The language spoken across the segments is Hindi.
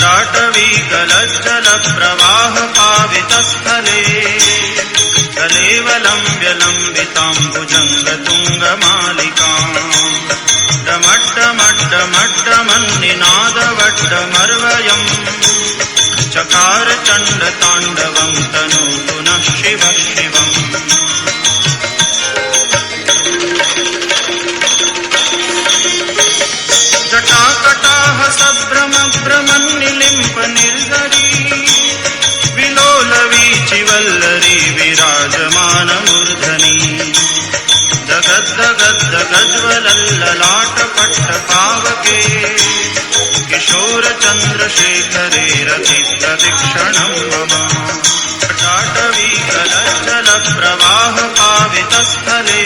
जटाटवी गलज्जलप्रवाहपावितस्थले कलेवलम्ब्यलम्बिताम्बुजङ्गतुङ्गमालिकाम् डमड्डमड्डमड्डमन्निनादवड्डमर्वयम् चकार चण्डताण्डवम् तनोतु नः शिवः शिवम्। जटाकटाह सभ्रमभ्रमन्निलिम्प निर्झरी विलोलवीचिवल्लरी विराजमानमूर्धनि जगद्दगद्दगज्वलल्ललाटपट्टपावके किशोरचन्द्रशेखरे रतिप्रदीक्षणम् मम। जटाटवी गलज्जलप्रवाहपावितस्थले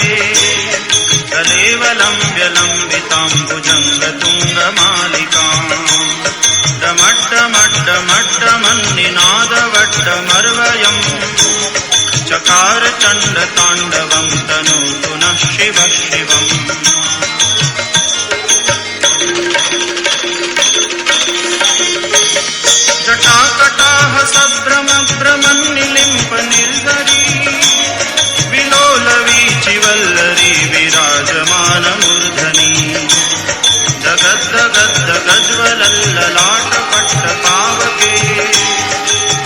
कलेवलम्ब्यलम्बिताम्बुजङ्गतुङ्गमालिकाम् डमड्डमड्डमड्डमन्निनादवड्डमर्वयम् चकार चण्डताण्डवम् तनोतु नः शिवः शिवम्। जटाकटाह सभ्रमभ्रमन्निलिम्प निर्झरी विलोलवीचिवल्लरी विराजमानमूर्धनि जगद्दगद्दगज्वलल्ललाटपट्टपावके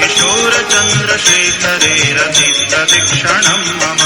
किशोरचन्द्रशेखरे रतिप्रदीक्षणम् मम।